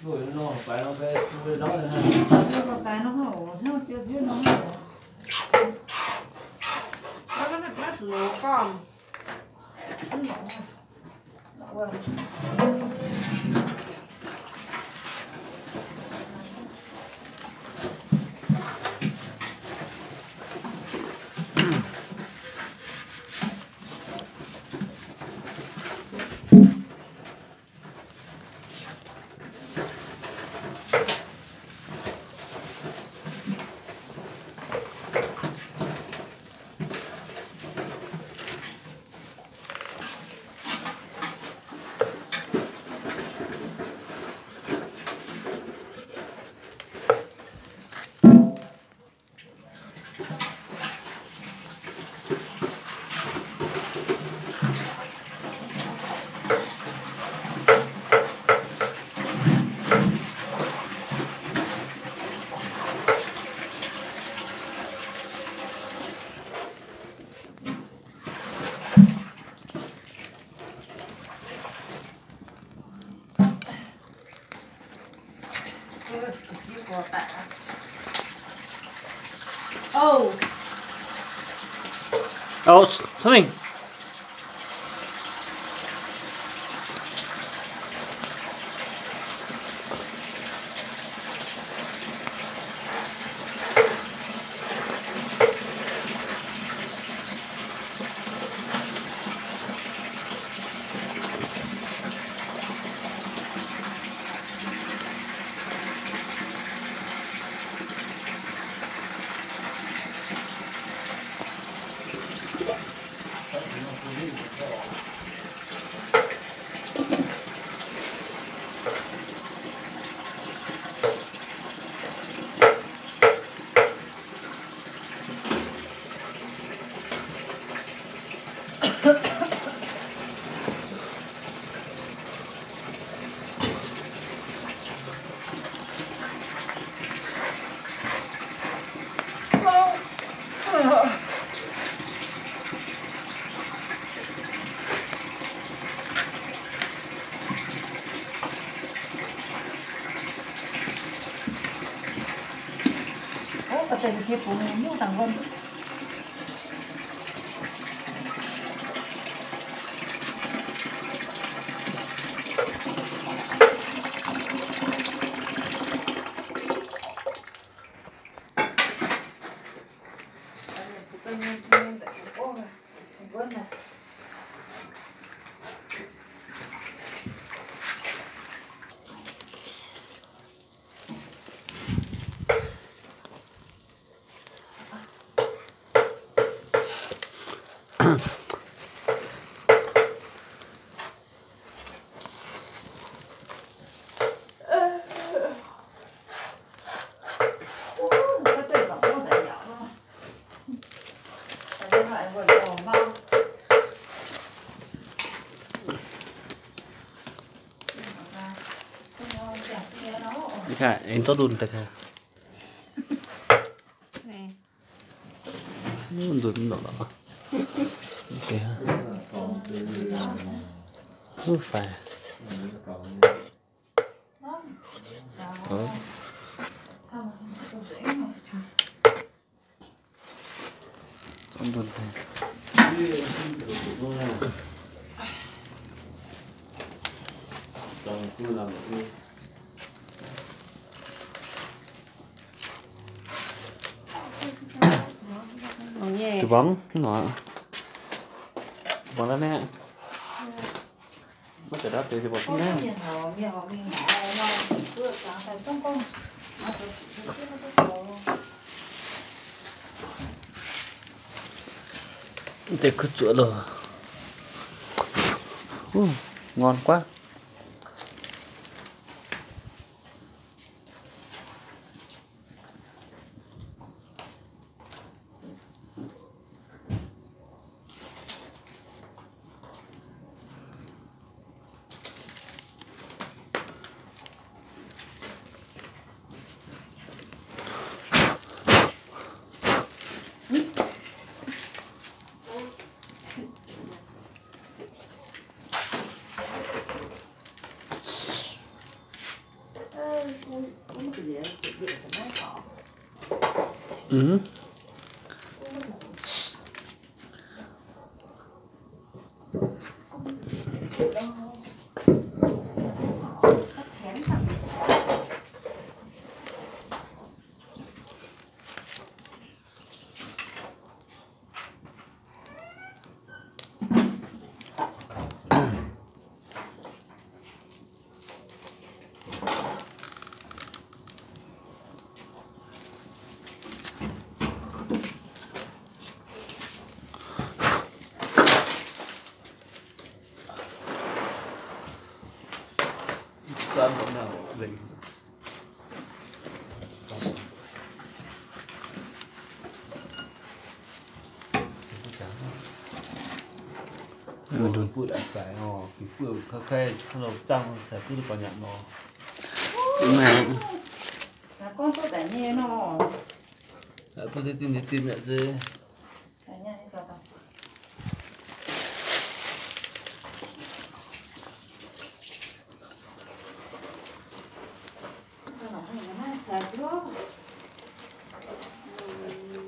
rồi nó phải nó về đó rồi ha. Nó cái nó hổ, nó chưa biết nó hổ. Nó có bắt lúa con. Oh, swimming. Cái phụ mua thằng con. Kak, itu dun teh. Ini dun đó. Ok ha. Phải. Trong dun teh. Cái bóng nó bóng đó nè bắt đầu đó thì bóng xuống nè để cứ chỗ rồi ngon quá. Ừ. Nó chén thẳng. Sao không nào dính. Mình phụ lại phải cái phụ khắc khe không đầu trăng sẽ cứ còn nhận nó. Đúng mà. Là con có tại nhẹ nó. Đã có thể tin nhận gì. Tại nhẹ hay sao ta?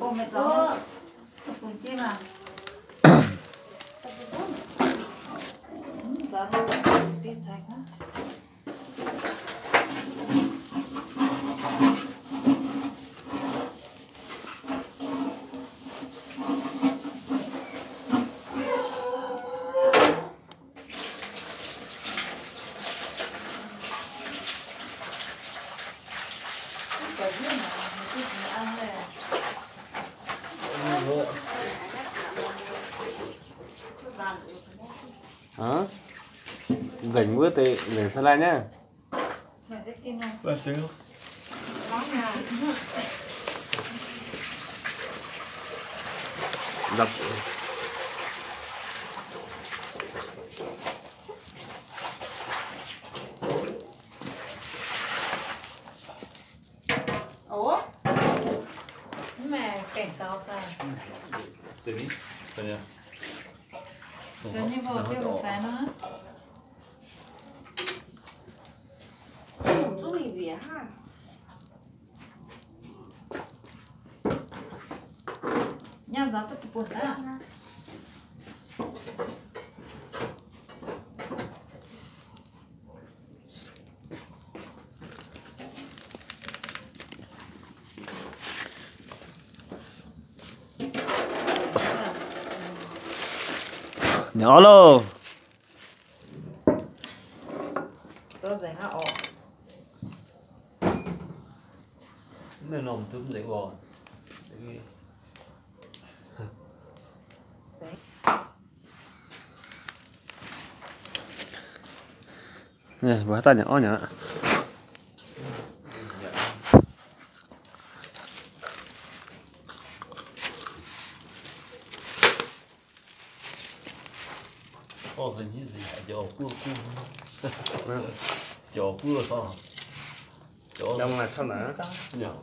Cô mẹ gió. Cùng kia mà. Gió đi sạch á. Cái gì mà cái gì ăn đây à? Hả? Rảnh bữa thì để salad nhá. Mày thích tin không? Và tiếng Có nhà. Dập. Ủa? Mà cảnh cáo sao? tiếng đi. Phải nhỉ? Gần như vào kia một cái nữa.注意别哈。 Nhà giá tất buồn đã. Nhỏ lô. Tôi giải hạ ổ. Nên nồng túm dậy bò. Nè, bữa ta nhỏ nhỏ. Ồ, hình như gì hả? Chỗ cua chỗ cua sao? Chỗ Đông là sao nữa? nhỏ.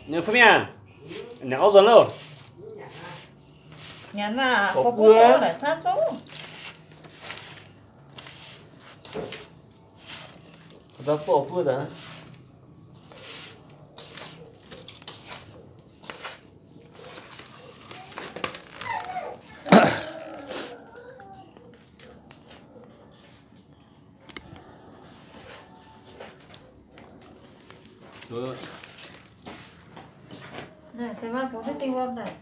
Nhưng Phương Mian, nhỏ dần luôn. Nhắn là Có có cua. cua để sát chỗ. Đã bỏ cua đã. Này, thế mà bố thích tiêu âm này.